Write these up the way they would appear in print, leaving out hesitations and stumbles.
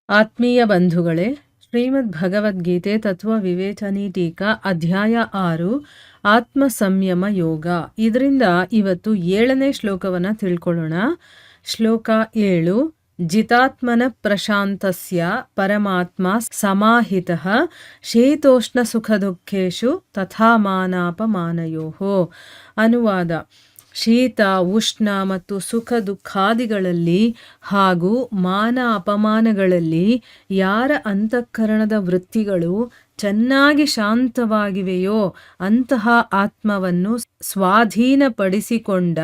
ಆತ್ಮೀಯ ಬಂಧುಗಳೇ, ಶ್ರೀಮದ್ ಭಗವದ್ಗೀತೆ ತತ್ವ ವಿವೇಚನಿ ಟೀಕಾ ಅಧ್ಯಾಯ 6 ಆತ್ಮ ಸಂಯಮ ಯೋಗ. ಇದರಿಂದ ಇವತ್ತು 7ನೇ ಶ್ಲೋಕವನ್ನು ತಿಳ್ಕೊಳ್ಳೋಣ. ಶ್ಲೋಕ 7. ಜಿತಾತ್ಮನ ಪ್ರಶಾಂತಸ್ಯ ಪರಮಾತ್ಮ ಸಮಾಹಿತಃ ಶೀತೋಷ್ಣ ಸುಖ ದುಃಖೇಶು ತಥಾ ಮಾನಾಪಮಾನಯೋಃ. ಅನುವಾದ: ಶೀತ, ಉಷ್ಣ ಮತ್ತು ಸುಖ ದುಃಖಾದಿಗಳಲ್ಲಿ ಹಾಗೂ ಮಾನ ಅಪಮಾನಗಳಲ್ಲಿ ಯಾರ ಅಂತಃಕರಣದ ವೃತ್ತಿಗಳು ಚೆನ್ನಾಗಿ ಶಾಂತವಾಗಿವೆಯೋ ಅಂತಹ ಆತ್ಮವನ್ನು ಸ್ವಾಧೀನಪಡಿಸಿಕೊಂಡ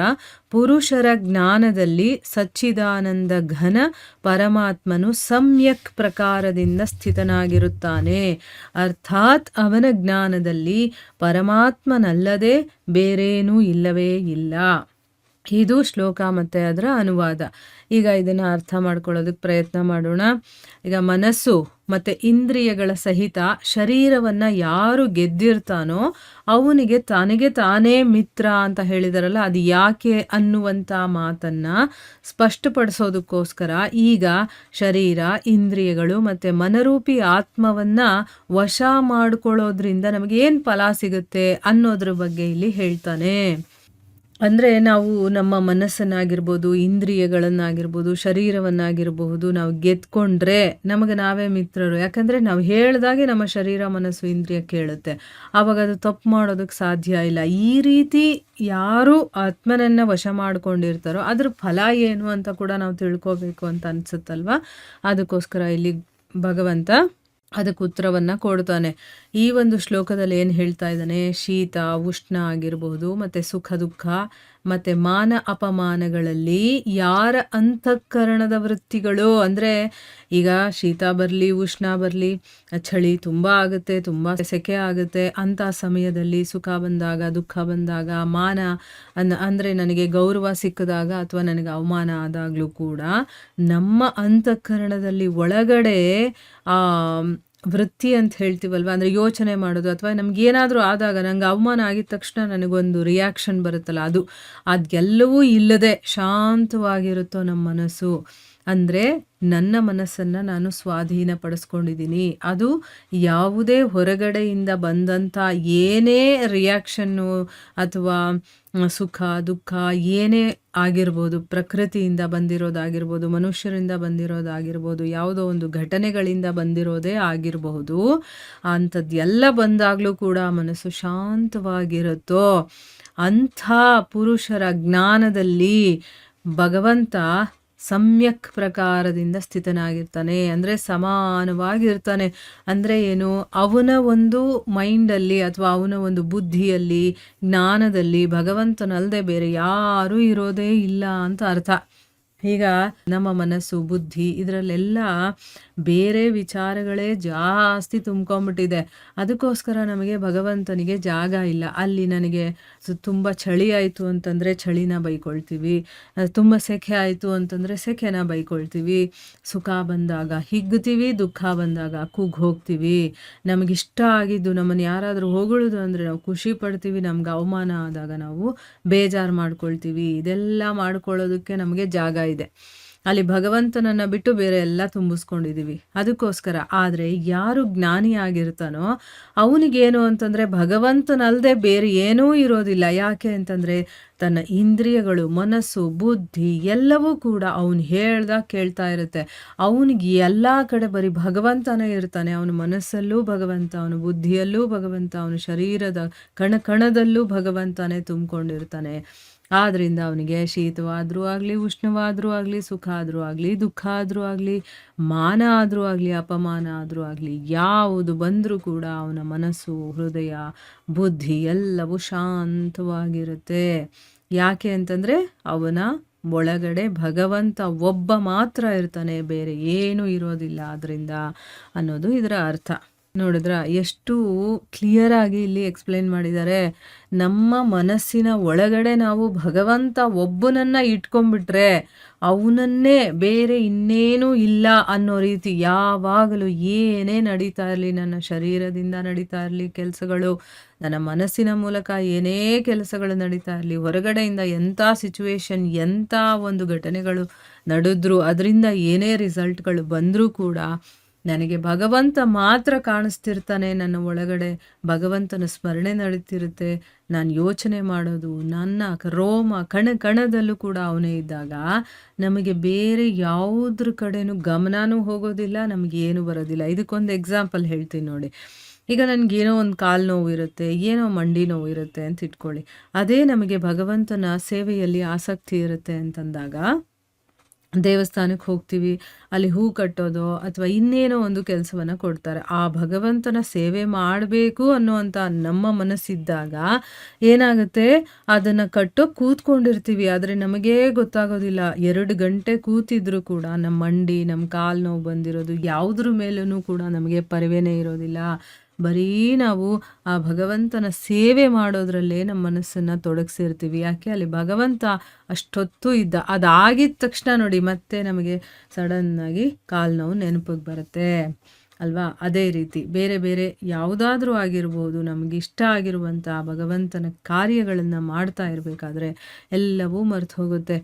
ಪುರುಷರ ಜ್ಞಾನದಲ್ಲಿ ಸಚ್ಚಿದಾನಂದ ಘನ ಪರಮಾತ್ಮನು ಸಮ್ಯಕ್ ಪ್ರಕಾರದಿಂದ ಸ್ಥಿತನಾಗಿರುತ್ತಾನೆ. ಅರ್ಥಾತ್ ಅವನ ಜ್ಞಾನದಲ್ಲಿ ಪರಮಾತ್ಮನಲ್ಲದೆ ಬೇರೇನೂ ಇಲ್ಲವೇ ಇಲ್ಲ. ಇದು ಶ್ಲೋಕ ಮತ್ತು ಅದರ ಅನುವಾದ. ಈಗ ಇದನ್ನು ಅರ್ಥ ಮಾಡ್ಕೊಳ್ಳೋದಕ್ಕೆ ಪ್ರಯತ್ನ ಮಾಡೋಣ. ಈಗ ಮನಸ್ಸು ಮತ್ತು ಇಂದ್ರಿಯಗಳ ಸಹಿತ ಶರೀರವನ್ನು ಯಾರು ಗೆದ್ದಿರ್ತಾನೋ ಅವನಿಗೆ ತನಗೆ ತಾನೇ ಮಿತ್ರ ಅಂತ ಹೇಳಿದಾರಲ್ಲ, ಅದು ಯಾಕೆ ಅನ್ನುವಂಥ ಮಾತನ್ನು ಸ್ಪಷ್ಟಪಡಿಸೋದಕ್ಕೋಸ್ಕರ ಈಗ ಶರೀರ, ಇಂದ್ರಿಯಗಳು ಮತ್ತು ಮನರೂಪಿ ಆತ್ಮವನ್ನು ವಶ ಮಾಡಿಕೊಳ್ಳೋದ್ರಿಂದ ನಮಗೇನು ಫಲ ಸಿಗುತ್ತೆ ಅನ್ನೋದ್ರ ಬಗ್ಗೆ ಇಲ್ಲಿ ಹೇಳ್ತಾನೆ. ಅಂದರೆ ನಾವು ನಮ್ಮ ಮನಸ್ಸನ್ನಾಗಿರ್ಬೋದು, ಇಂದ್ರಿಯಗಳನ್ನಾಗಿರ್ಬೋದು, ಶರೀರವನ್ನಾಗಿರಬಹುದು ನಾವು ಗೆದ್ಕೊಂಡ್ರೆ ನಮಗೆ ನಾವೇ ಮಿತ್ರರು. ಯಾಕಂದರೆ ನಾವು ಹೇಳ್ದಾಗೆ ನಮ್ಮ ಶರೀರ, ಮನಸ್ಸು, ಇಂದ್ರಿಯ ಕೇಳುತ್ತೆ. ಆವಾಗ ಅದು ತಪ್ಪು ಮಾಡೋದಕ್ಕೆ ಸಾಧ್ಯ ಇಲ್ಲ. ಈ ರೀತಿ ಯಾರು ಆತ್ಮನನ್ನು ವಶ ಮಾಡ್ಕೊಂಡಿರ್ತಾರೋ ಅದ್ರ ಫಲ ಏನು ಅಂತ ಕೂಡ ನಾವು ತಿಳ್ಕೋಬೇಕು ಅಂತ ಅನಿಸುತ್ತಲ್ವ. ಅದಕ್ಕೋಸ್ಕರ ಇಲ್ಲಿ ಭಗವಂತ ಅದಕ್ಕೆ ಉತ್ತರವನ್ನು ಕೊಡ್ತಾನೆ. ಈ ಒಂದು ಶ್ಲೋಕದಲ್ಲಿ ಏನು ಹೇಳ್ತಾ ಇದ್ದಾನೆ, ಶೀತ, ಉಷ್ಣ ಆಗಿರಬಹುದು ಮತ್ತು ಸುಖ ದುಃಖ ಮತ್ತು ಮಾನ ಅಪಮಾನಗಳಲ್ಲಿ ಯಾರ ಅಂತಃಕರಣದ ವೃತ್ತಿಗಳು, ಅಂದರೆ ಈಗ ಶೀತ ಬರಲಿ, ಉಷ್ಣ ಬರಲಿ, ಚಳಿ ತುಂಬ ಆಗುತ್ತೆ, ತುಂಬ ಸೆಕೆ ಆಗುತ್ತೆ, ಅಂಥ ಸಮಯದಲ್ಲಿ ಸುಖ ಬಂದಾಗ, ದುಃಖ ಬಂದಾಗ, ಮಾನ ಅಂದರೆ ನನಗೆ ಗೌರವ ಸಿಕ್ಕಿದಾಗ ಅಥವಾ ನನಗೆ ಅವಮಾನ ಆದಾಗಲೂ ಕೂಡ ನಮ್ಮ ಅಂತಃಕರಣದಲ್ಲಿ ಒಳಗಡೆ ವೃತ್ತಿ ಅಂತ ಹೇಳ್ತೀವಲ್ವ, ಅಂದರೆ ಯೋಚನೆ ಮಾಡೋದು, ಅಥವಾ ನಮಗೇನಾದರೂ ಆದಾಗ ನಂಗೆ ಅವಮಾನ ಆಗಿದ ತಕ್ಷಣ ನನಗೊಂದು ರಿಯಾಕ್ಷನ್ ಬರುತ್ತಲ್ಲ, ಅದೆಲ್ಲವೂ ಇಲ್ಲದೆ ಶಾಂತವಾಗಿರುತ್ತೋ ನಮ್ಮ ಮನಸ್ಸು. ಅಂದರೆ ನನ್ನ ಮನಸ್ಸನ್ನು ನಾನು ಸ್ವಾಧೀನಪಡಿಸ್ಕೊಂಡಿದ್ದೀನಿ. ಅದು ಯಾವುದೇ ಹೊರಗಡೆಯಿಂದ ಬಂದಂಥ ಏನೇ ರಿಯಾಕ್ಷನ್ನು ಅಥವಾ ಸುಖ ದುಃಖ ಏನೇ ಆಗಿರ್ಬೋದು, ಪ್ರಕೃತಿಯಿಂದ ಬಂದಿರೋದಾಗಿರ್ಬೋದು, ಮನುಷ್ಯರಿಂದ ಬಂದಿರೋದಾಗಿರ್ಬೋದು, ಯಾವುದೋ ಒಂದು ಘಟನೆಗಳಿಂದ ಬಂದಿರೋದೇ ಆಗಿರಬಹುದು, ಅಂಥದ್ದೆಲ್ಲ ಬಂದಾಗಲೂ ಕೂಡ ಮನಸ್ಸು ಶಾಂತವಾಗಿರುತ್ತೋ ಅಂಥ ಪುರುಷರ ಜ್ಞಾನದಲ್ಲಿ ಭಗವಂತ ಸಮ್ಯಕ್ ಪ್ರಕಾರದಿಂದ ಸ್ಥಿತನಾಗಿರ್ತಾನೆ. ಅಂದರೆ ಸಮಾನವಾಗಿರ್ತಾನೆ. ಅಂದರೆ ಏನು, ಅವನ ಒಂದು ಮೈಂಡಲ್ಲಿ ಅಥವಾ ಅವನ ಒಂದು ಬುದ್ಧಿಯಲ್ಲಿ, ಜ್ಞಾನದಲ್ಲಿ ಭಗವಂತನಲ್ಲದೆ ಬೇರೆ ಯಾರೂ ಇರೋದೇ ಇಲ್ಲ ಅಂತ ಅರ್ಥ. ಈಗ ನಮ್ಮ ಮನಸ್ಸು, ಬುದ್ಧಿ ಇದರಲ್ಲೆಲ್ಲ ಬೇರೆ ವಿಚಾರಗಳೇ ಜಾಸ್ತಿ ತುಂಬ್ಕೊಂಬಿಟ್ಟಿದೆ. ಅದಕ್ಕೋಸ್ಕರ ನಮಗೆ ಭಗವಂತನಿಗೆ ಜಾಗ ಇಲ್ಲ. ಅಲ್ಲಿ ನನಗೆ ತುಂಬ ಚಳಿ ಆಯಿತು ಅಂತಂದರೆ ಚಳಿನ ಬೈಕೊಳ್ತೀವಿ, ತುಂಬ ಸೆಕೆ ಆಯಿತು ಅಂತಂದರೆ ಸೆಕೆನ ಬೈಕೊಳ್ತೀವಿ, ಸುಖ ಬಂದಾಗ ಹಿಗ್ತೀವಿ, ದುಃಖ ಬಂದಾಗ ಕುಗ್ಗಿ ಹೋಗ್ತೀವಿ, ನಮಗಿಷ್ಟ ಆಗಿದ್ದು ನಮ್ಮನ್ನು ಯಾರಾದರೂ ಹೊಗಳೋದು ಅಂದರೆ ನಾವು ಖುಷಿ ಪಡ್ತೀವಿ, ನಮ್ಗೆ ಅವಮಾನ ಆದಾಗ ನಾವು ಬೇಜಾರು ಮಾಡ್ಕೊಳ್ತೀವಿ. ಇದೆಲ್ಲ ಮಾಡ್ಕೊಳ್ಳೋದಕ್ಕೆ ನಮಗೆ ಜಾಗ ಇದೆ. ಅಲ್ಲಿ ಭಗವಂತನನ್ನು ಬಿಟ್ಟು ಬೇರೆ ಎಲ್ಲ ತುಂಬಿಸ್ಕೊಂಡಿದ್ದೀವಿ. ಅದಕ್ಕೋಸ್ಕರ ಆದರೆ ಯಾರು ಜ್ಞಾನಿಯಾಗಿರ್ತಾನೋ ಅವನಿಗೇನು ಅಂತಂದರೆ ಭಗವಂತನಲ್ಲದೆ ಬೇರೆ ಏನೂ ಇರೋದಿಲ್ಲ. ಯಾಕೆ ಅಂತಂದರೆ ತನ್ನ ಇಂದ್ರಿಯಗಳು, ಮನಸ್ಸು, ಬುದ್ಧಿ ಎಲ್ಲವೂ ಕೂಡ ಅವನು ಹೇಳ್ದಾಗ ಕೇಳ್ತಾ ಇರುತ್ತೆ. ಅವನಿಗೆ ಎಲ್ಲ ಕಡೆ ಬರೀ ಭಗವಂತನೇ ಇರ್ತಾನೆ. ಅವನ ಮನಸ್ಸಲ್ಲೂ ಭಗವಂತ, ಅವನ ಬುದ್ಧಿಯಲ್ಲೂ ಭಗವಂತ, ಅವನ ಶರೀರದ ಕಣದಲ್ಲೂ ಭಗವಂತನೇ ತುಂಬಿಕೊಂಡಿರ್ತಾನೆ. ಆದ್ದರಿಂದ ಅವನಿಗೆ ಶೀತವಾದರೂ ಆಗಲಿ, ಉಷ್ಣವಾದರೂ ಆಗಲಿ, ಸುಖ ಆದರೂ ಆಗಲಿ, ದುಃಖ ಆದರೂ ಆಗಲಿ, ಮಾನ ಆದರೂ ಆಗಲಿ, ಅಪಮಾನ ಆದರೂ ಆಗಲಿ, ಯಾವುದು ಬಂದರೂ ಕೂಡ ಅವನ ಮನಸ್ಸು, ಹೃದಯ, ಬುದ್ಧಿ ಎಲ್ಲವೂ ಶಾಂತವಾಗಿರುತ್ತೆ. ಯಾಕೆ ಅಂತಂದರೆ ಅವನ ಒಳಗಡೆ ಭಗವಂತ ಒಬ್ಬ ಮಾತ್ರ ಇರ್ತಾನೆ, ಬೇರೆ ಏನೂ ಇರೋದಿಲ್ಲ ಅದರಿಂದ ಅನ್ನೋದು ಇದರ ಅರ್ಥ. ನೋಡಿದ್ರಾ? ಎಷ್ಟು ಕ್ಲಿಯರ್ ಆಗಿ ಇಲ್ಲಿ ಎಕ್ಸ್‌ಪ್ಲೇನ್ ಮಾಡಿದ್ದಾರೆ. ನಮ್ಮ ಮನಸ್ಸಿನ ಒಳಗಡೆ ನಾವು ಭಗವಂತ ಒಬ್ಬನನ್ನ ಇಟ್ಕೊಂಡ್ಬಿಟ್ರೆ, ಅವನನ್ನೇ ಬೇರೆ ಇನ್ನೇನೂ ಇಲ್ಲ ಅನ್ನೋ ರೀತಿ ಯಾವಾಗಲೂ ಏನೇ ನಡೀತಾ ಇರಲಿ, ನನ್ನ ಶರೀರದಿಂದ ನಡೀತಾ ಇರಲಿ ಕೆಲಸಗಳು, ನನ್ನ ಮನಸ್ಸಿನ ಮೂಲಕ ಏನೇ ಕೆಲಸಗಳು ನಡೀತಾ ಇರಲಿ, ಹೊರಗಡೆಯಿಂದ ಎಂಥ ಸಿಚುವೇಶನ್, ಎಂಥ ಒಂದು ಘಟನೆಗಳು ನಡೆದ್ರು, ಅದರಿಂದ ಏನೇ ರಿಸಲ್ಟ್‌ಗಳು ಬಂದರೂ ಕೂಡ ನನಗೆ ಭಗವಂತ ಮಾತ್ರ ಕಾಣಿಸ್ತಿರ್ತಾನೆ ನನ್ನ ಒಳಗಡೆ. ಭಗವಂತನ ಸ್ಮರಣೆ ನಡೀತಿರುತ್ತೆ. ನಾನು ಯೋಚನೆ ಮಾಡೋದು, ನನ್ನ ರೋಮ ಕಣ ಕಣದಲ್ಲೂ ಕೂಡ ಅವನೇ ಇದ್ದಾಗ ನಮಗೆ ಬೇರೆ ಯಾವುದ್ರ ಕಡೆನೂ ಗಮನನೂ ಹೋಗೋದಿಲ್ಲ, ನಮಗೇನು ಬರೋದಿಲ್ಲ. ಇದಕ್ಕೊಂದು ಎಕ್ಸಾಂಪಲ್ ಹೇಳ್ತೀನಿ ನೋಡಿ. ಈಗ ನನಗೇನೋ ಒಂದು ಕಾಲು ನೋವು ಇರುತ್ತೆ, ಏನೋ ಮಂಡಿ ನೋವು ಇರುತ್ತೆ ಅಂತ ಇಟ್ಕೊಳ್ಳಿ. ಅದೇ ನಮಗೆ ಭಗವಂತನ ಸೇವೆಯಲ್ಲಿ ಆಸಕ್ತಿ ಇರುತ್ತೆ ಅಂತಂದಾಗ ದೇವಸ್ಥಾನಕ್ಕೆ ಹೋಗ್ತೀವಿ, ಅಲ್ಲಿ ಹೂ ಕಟ್ಟೋದೋ ಅಥವಾ ಇನ್ನೇನೋ ಒಂದು ಕೆಲಸವನ್ನು ಕೊಡ್ತಾರೆ. ಆ ಭಗವಂತನ ಸೇವೆ ಮಾಡಬೇಕು ಅನ್ನುವಂಥ ನಮ್ಮ ಮನಸ್ಸಿದ್ದಾಗ ಏನಾಗುತ್ತೆ, ಅದನ್ನು ಕಟ್ಟೋಕೆ ಕೂತ್ಕೊಂಡಿರ್ತೀವಿ. ಆದರೆ ನಮಗೇ ಗೊತ್ತಾಗೋದಿಲ್ಲ. 2 ಗಂಟೆ ಕೂತಿದ್ರು ಕೂಡ ನಮ್ಮ ಮಂಡಿ, ನಮ್ಮ ಕಾಲು ನೋವು ಬಂದಿರೋದು ಯಾವುದ್ರ ಮೇಲೂ ಕೂಡ ನಮಗೆ ಪರಿವೆನೇ ಇರೋದಿಲ್ಲ. ಬರೀ ನಾವು ಆ ಭಗವಂತನ ಸೇವೆ ಮಾಡೋದ್ರಲ್ಲೇ ನಮ್ಮ ಮನಸ್ಸನ್ನು ತೊಡಗಿಸಿರ್ತೀವಿ. ಯಾಕೆ, ಅಲ್ಲಿ ಭಗವಂತ ಅಷ್ಟೊತ್ತು ಇದ್ದ. ಅದಾಗಿದ್ದ ತಕ್ಷಣ ನೋಡಿ ಮತ್ತೆ ನಮಗೆ ಸಡನ್ನಾಗಿ ಕಾಲು ನೋವು ನೆನಪಿಗೆ ಬರುತ್ತೆ ಅಲ್ವಾ? ಅದೇ ರೀತಿ ಬೇರೆ ಬೇರೆ ಯಾವುದಾದ್ರೂ ಆಗಿರ್ಬೋದು, ನಮಗಿಷ್ಟ ಆಗಿರುವಂಥ ಭಗವಂತನ ಕಾರ್ಯಗಳನ್ನು ಮಾಡ್ತಾ ಇರಬೇಕಾದ್ರೆ ಎಲ್ಲವೂ ಮರ್ತು ಹೋಗುತ್ತೆ.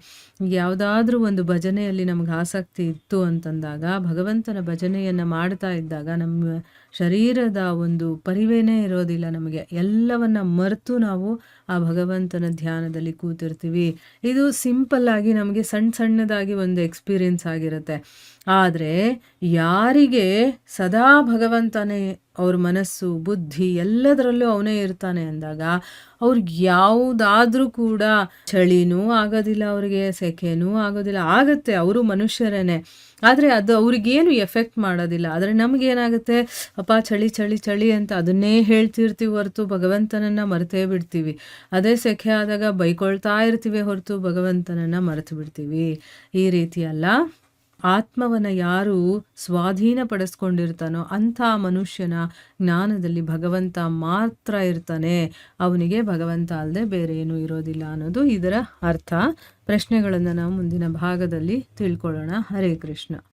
ಯಾವುದಾದ್ರೂ ಒಂದು ಭಜನೆಯಲ್ಲಿ ನಮ್ಗೆ ಆಸಕ್ತಿ ಇತ್ತು ಅಂತಂದಾಗ, ಭಗವಂತನ ಭಜನೆಯನ್ನು ಮಾಡ್ತಾ ಇದ್ದಾಗ ನಮ್ಮ ಶರೀರದ ಒಂದು ಪರಿವೇನೇ ಇರೋದಿಲ್ಲ ನಮಗೆ. ಎಲ್ಲವನ್ನ ಮರೆತು ನಾವು ಆ ಭಗವಂತನ ಧ್ಯಾನದಲ್ಲಿ ಕೂತಿರ್ತೀವಿ. ಇದು ಸಿಂಪಲ್ಲಾಗಿ ನಮಗೆ ಸಣ್ಣದಾಗಿ ಒಂದು ಎಕ್ಸ್ಪೀರಿಯನ್ಸ್ ಆಗಿರುತ್ತೆ. ಆದರೆ ಯಾರಿಗೆ ಸದಾ ಭಗವಂತನೇ ಅವ್ರ ಮನಸ್ಸು, ಬುದ್ಧಿ ಎಲ್ಲದರಲ್ಲೂ ಅವನೇ ಇರ್ತಾನೆ ಅಂದಾಗ ಅವ್ರಿಗೆ ಯಾವುದಾದ್ರೂ ಕೂಡ ಚಳಿನೂ ಆಗೋದಿಲ್ಲ, ಅವ್ರಿಗೆ ಸೆಖೆನೂ ಆಗೋದಿಲ್ಲ. ಆಗುತ್ತೆ, ಅವರು ಮನುಷ್ಯರೇನೆ. ಆದರೆ ಅದು ಅವ್ರಿಗೇನು ಎಫೆಕ್ಟ್ ಮಾಡೋದಿಲ್ಲ. ಆದರೆ ನಮಗೇನಾಗುತ್ತೆ, ಅಪ್ಪ ಚಳಿ ಚಳಿ ಚಳಿ ಅಂತ ಅದನ್ನೇ ಹೇಳ್ತಿರ್ತೀವಿ ಹೊರತು ಭಗವಂತನನ್ನು ಮರೆತೇ ಬಿಡ್ತೀವಿ. ಅದೇ ಸೆಖೆ ಆದಾಗ ಬೈಕೊಳ್ತಾ ಇರ್ತೀವಿ ಹೊರತು ಭಗವಂತನನ್ನು ಮರೆತು ಬಿಡ್ತೀವಿ. ಈ ರೀತಿ ಅಲ್ಲ, ಆತ್ಮವನ್ನು ಯಾರು ಸ್ವಾಧೀನಪಡಿಸ್ಕೊಂಡಿರ್ತಾನೋ ಅಂಥ ಮನುಷ್ಯನ ಜ್ಞಾನದಲ್ಲಿ ಭಗವಂತ ಮಾತ್ರ ಇರ್ತಾನೆ. ಅವನಿಗೆ ಭಗವಂತ ಅಲ್ಲದೆ ಬೇರೆ ಏನೂ ಇರೋದಿಲ್ಲ ಅನ್ನೋದು ಇದರ ಅರ್ಥ. ಪ್ರಶ್ನೆಗಳನ್ನು ನಾವು ಮುಂದಿನ ಭಾಗದಲ್ಲಿ ತಿಳ್ಕೊಳ್ಳೋಣ. ಹರೇ ಕೃಷ್ಣ.